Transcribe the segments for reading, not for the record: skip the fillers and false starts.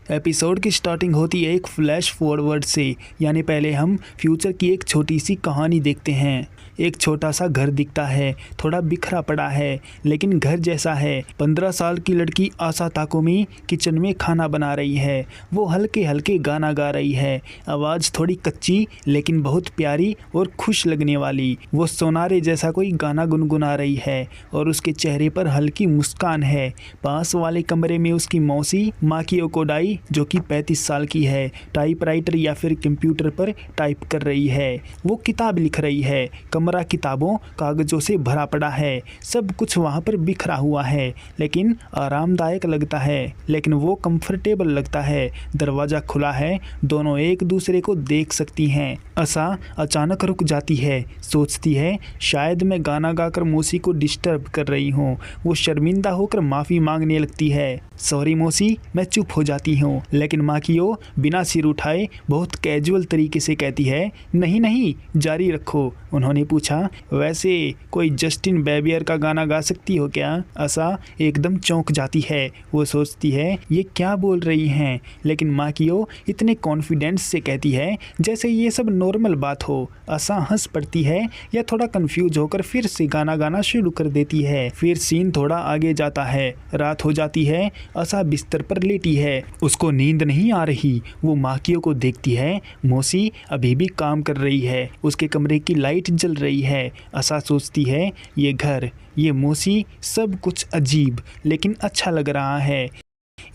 Episode की starting होती है एक फ्लैश फॉरवर्ड से, यानी पहले हम फ्यूचर की एक छोटी सी कहानी देखते हैं। एक छोटा सा घर दिखता है, थोड़ा बिखरा पड़ा है लेकिन घर जैसा है। 15 साल की लड़की आशा ताकुमी किचन में खाना बना रही है। वो हल्के हल्के गाना गा रही है, आवाज़ थोड़ी कच्ची लेकिन बहुत प्यारी और खुश लगने वाली। वो सोनारे जैसा कोई गाना गुनगुना रही है और उसके चेहरे पर हल्की मुस्कान है। पास वाले कमरे में उसकी मौसी माकियो कोडाई, जो कि 35 साल की है, टाइपराइटर या फिर कंप्यूटर पर टाइप कर रही है। वो किताब लिख रही है। कमरा किताबों कागज़ों से भरा पड़ा है। सब कुछ वहाँ पर बिखरा हुआ है लेकिन आरामदायक लगता है, लेकिन वो कंफर्टेबल लगता है। दरवाज़ा खुला है, दोनों एक दूसरे को देख सकती हैं। आशा अचानक रुक जाती है, सोचती है शायद मैं गाना गाकर मौसी को डिस्टर्ब कर रही हूँ। वो शर्मिंदा होकर माफ़ी मांगने लगती है। सॉरी मौसी, मैं चुप हो जाती हूँ। लेकिन माकियो बिना सिर उठाए बहुत कैजुअल तरीके से कहती है, नहीं नहीं, जारी रखो। उन्होंने पूछा, वैसे कोई जस्टिन बेबियर का गाना गा सकती हो क्या? आशा एकदम चौंक जाती है। वो सोचती है ये क्या बोल रही हैं, लेकिन माकियो इतने कॉन्फिडेंस से कहती है जैसे ये सब नॉर्मल बात हो। आशा हंस पड़ती है या थोड़ा कंफ्यूज होकर फिर से गाना गाना शुरू कर देती है। फिर सीन थोड़ा आगे जाता है। रात हो जाती है। आशा बिस्तर पर लेटी है, उसको नींद नहीं आ रही। वो माकियो को देखती है, मौसी अभी भी काम कर रही है, उसके कमरे की लाइट जल रही है। आशा सोचती है ये घर, ये मौसी, सब कुछ अजीब लेकिन अच्छा लग रहा है।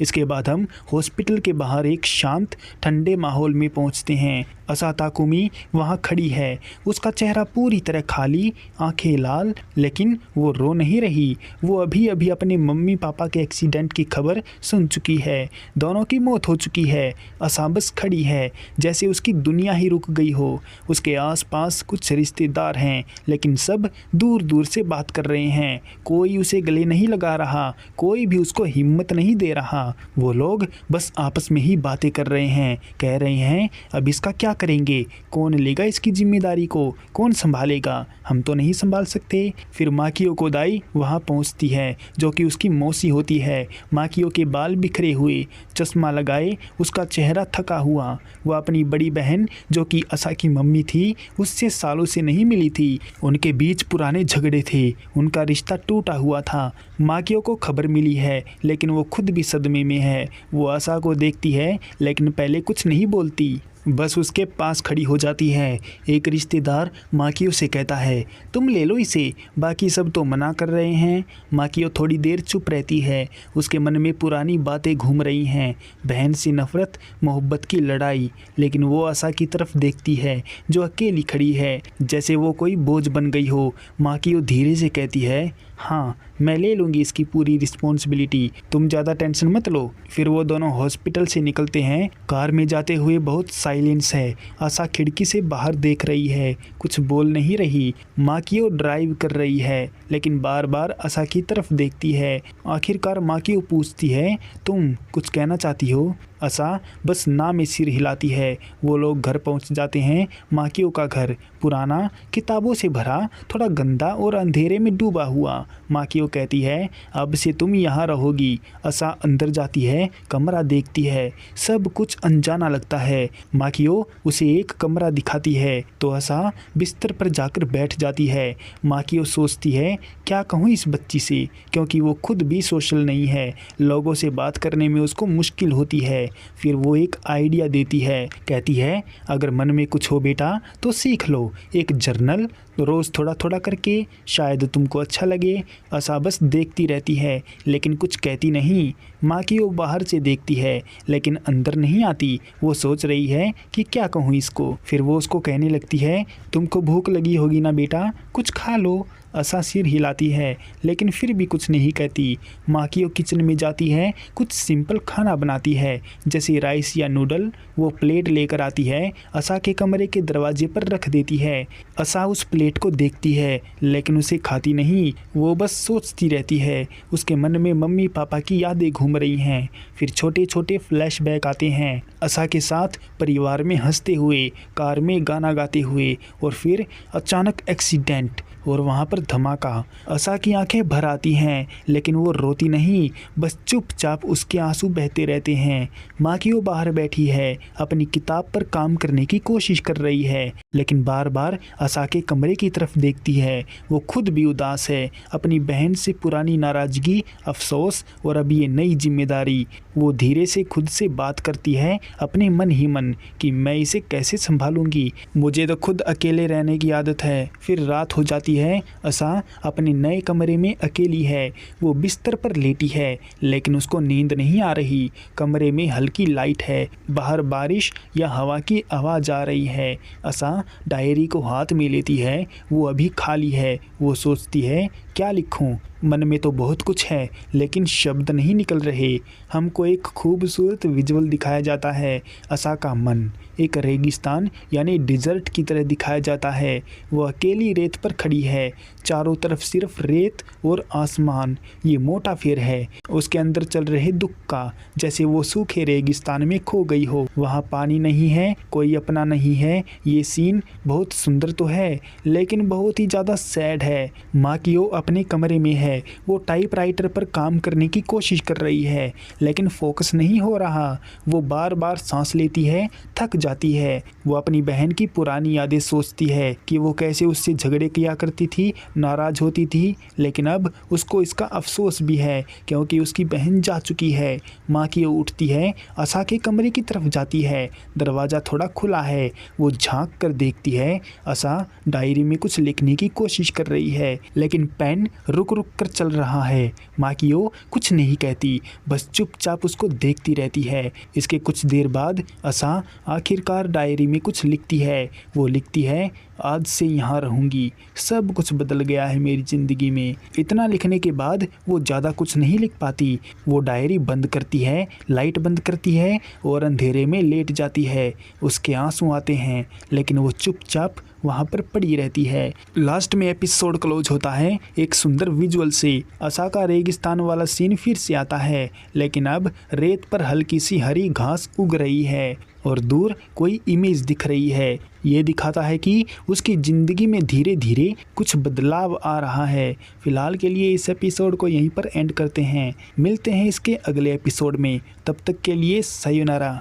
इसके बाद हम हॉस्पिटल के बाहर एक शांत ठंडे माहौल में पहुंचते हैं। आशा ताकुमी वहां खड़ी है, उसका चेहरा पूरी तरह खाली, आंखें लाल, लेकिन वो रो नहीं रही। वो अभी अभी अपने मम्मी पापा के एक्सीडेंट की खबर सुन चुकी है। दोनों की मौत हो चुकी है। आशा बस खड़ी है जैसे उसकी दुनिया ही रुक गई हो। उसके आसपास कुछ रिश्तेदार हैं लेकिन सब दूर दूर से बात कर रहे हैं। कोई उसे गले नहीं लगा रहा, कोई भी उसको हिम्मत नहीं दे रहा। वो लोग बस आपस में ही बातें कर रहे हैं, कह रहे हैं अब इसका क्या करेंगे, कौन लेगा इसकी जिम्मेदारी को, कौन संभालेगा, हम तो नहीं संभाल सकते। फिर माकियो कोदाई वहाँ पहुँचती है, जो कि उसकी मौसी होती है। माकियो के बाल बिखरे हुए, चश्मा लगाए, उसका चेहरा थका हुआ। वह अपनी बड़ी बहन, जो कि आशा की मम्मी थी, उससे सालों से नहीं मिली थी। उनके बीच पुराने झगड़े थे, उनका रिश्ता टूटा हुआ था। माकियो को खबर मिली है लेकिन वो खुद भी सदमे में है। वो आशा को देखती है लेकिन पहले कुछ नहीं बोलती, बस उसके पास खड़ी हो जाती है। एक रिश्तेदार माकियो से कहता है, तुम ले लो इसे, बाकी सब तो मना कर रहे हैं। माकियो थोड़ी देर चुप रहती है, उसके मन में पुरानी बातें घूम रही हैं, बहन से नफरत, मोहब्बत की लड़ाई। लेकिन वो आशा की तरफ देखती है जो अकेली खड़ी है, जैसे वो कोई बोझ बन गई हो। माकियो धीरे से कहती है, हाँ मैं ले लूँगी इसकी पूरी रिस्पॉन्सिबिलिटी, तुम ज़्यादा टेंशन मत लो। फिर वो दोनों हॉस्पिटल से निकलते हैं। कार में जाते हुए बहुत साइलेंस है। आशा खिड़की से बाहर देख रही है, कुछ बोल नहीं रही। माकियो ड्राइव कर रही है लेकिन बार बार आशा की तरफ देखती है। आखिरकार माकियो पूछती है, तुम कुछ कहना चाहती हो? आशा बस ना में सिर हिलाती है। वो लोग घर पहुंच जाते हैं। माकियो का घर पुराना, किताबों से भरा, थोड़ा गंदा और अंधेरे में डूबा हुआ। माकियो कहती है, अब से तुम यहाँ रहोगी। आशा अंदर जाती है, कमरा देखती है, सब कुछ अनजाना लगता है। माकियो उसे एक कमरा दिखाती है तो आशा बिस्तर पर जाकर बैठ जाती है। माकियो सोचती है, क्या कहूँ इस बच्ची से, क्योंकि वो खुद भी सोशल नहीं है, लोगों से बात करने में उसको मुश्किल होती है। फिर वो एक आइडिया देती है, कहती है, अगर मन में कुछ हो बेटा तो सीख लो, एक जर्नल, रोज़ थोड़ा थोड़ा करके, शायद तुमको अच्छा लगे। आशा बस देखती रहती है लेकिन कुछ कहती नहीं। माकियो बाहर से देखती है लेकिन अंदर नहीं आती। वो सोच रही है कि क्या कहूँ इसको। फिर वो उसको कहने लगती है, तुमको भूख लगी होगी ना बेटा, कुछ खा लो। आशा सिर हिलाती है लेकिन फिर भी कुछ नहीं कहती। माकियो किचन में जाती है, कुछ सिंपल खाना बनाती है जैसे राइस या नूडल। वो प्लेट लेकर आती है, आशा के कमरे के दरवाजे पर रख देती है। आशा उस प्लेट को देखती है लेकिन उसे खाती नहीं, वो बस सोचती रहती है। उसके मन में मम्मी पापा की यादें घूम रही हैं। फिर छोटे छोटे फ्लैशबैक आते हैं, आशा के साथ परिवार में हंसते हुए, कार में गाना गाते हुए, और फिर अचानक एक्सीडेंट। और वहाँ पर धमाका। आशा की आंखें भर आती हैं लेकिन वो रोती नहीं, बस चुपचाप उसके आंसू बहते रहते हैं। माकियो बाहर बैठी है, अपनी किताब पर काम करने की कोशिश कर रही है लेकिन बार बार आशा के कमरे की तरफ देखती है। वो खुद भी उदास है, अपनी बहन से पुरानी नाराज़गी, अफसोस और अब ये नई जिम्मेदारी। वो धीरे से खुद से बात करती है अपने मन ही मन कि मैं इसे कैसे संभालूंगी, मुझे तो खुद अकेले रहने की आदत है। फिर रात हो जाती है। आशा अपने नए कमरे में अकेली है। वो बिस्तर पर लेटी है लेकिन उसको नींद नहीं आ रही। कमरे में हल्की लाइट है, बाहर बारिश या हवा की आवाज़ आ रही है। आशा डायरी को हाथ में लेती है, वो अभी खाली है। वो सोचती है क्या लिखूं, मन में तो बहुत कुछ है लेकिन शब्द नहीं निकल रहे। हमको एक खूबसूरत विजुअल दिखाया जाता है। आशा का मन एक रेगिस्तान यानी डिज़र्ट की तरह दिखाया जाता है। वो अकेली रेत पर खड़ी है, चारों तरफ सिर्फ रेत और आसमान। ये मोटा फेर है उसके अंदर चल रहे दुख का, जैसे वो सूखे रेगिस्तान में खो गई हो। वहाँ पानी नहीं है, कोई अपना नहीं है। ये सीन बहुत सुंदर तो है लेकिन बहुत ही ज़्यादा सैड है। माकियो अपने कमरे में है, वो टाइपराइटर पर काम करने की कोशिश कर रही है लेकिन फोकस नहीं हो रहा। वो बार बार सांस लेती है, थक जाती है। वो अपनी बहन की पुरानी यादें सोचती है कि वो कैसे उससे झगड़े किया करती थी, नाराज होती थी, लेकिन अब उसको इसका अफसोस भी है क्योंकि उसकी बहन जा चुकी है। माकियो उठती है, आशा के कमरे की तरफ जाती है। दरवाज़ा थोड़ा खुला है, वो झांक कर देखती है। आशा डायरी में कुछ लिखने की कोशिश कर रही है लेकिन पेन रुक रुक कर चल रहा है। माकियो कुछ नहीं कहती, बस चुपचाप उसको देखती रहती है। इसके कुछ देर बाद आशा आखिरकार डायरी में कुछ लिखती है। वो लिखती है, आज से यहाँ रहूँगी, सब कुछ बदल गया है मेरी ज़िंदगी में। इतना लिखने के बाद वो ज़्यादा कुछ नहीं लिख पाती। वो डायरी बंद करती है, लाइट बंद करती है और अंधेरे में लेट जाती है। उसके आंसू आते हैं लेकिन वो चुपचाप वहाँ पर पड़ी रहती है। लास्ट में एपिसोड क्लोज होता है एक सुंदर विजुअल से। आशा का रेगिस्तान वाला सीन फिर से आता है लेकिन अब रेत पर हल्की सी हरी घास उग रही है और दूर कोई इमेज दिख रही है। ये दिखाता है कि उसकी ज़िंदगी में धीरे धीरे कुछ बदलाव आ रहा है। फिलहाल के लिए इस एपिसोड को यहीं पर एंड करते हैं। मिलते हैं इसके अगले एपिसोड में, तब तक के लिए सायोनारा।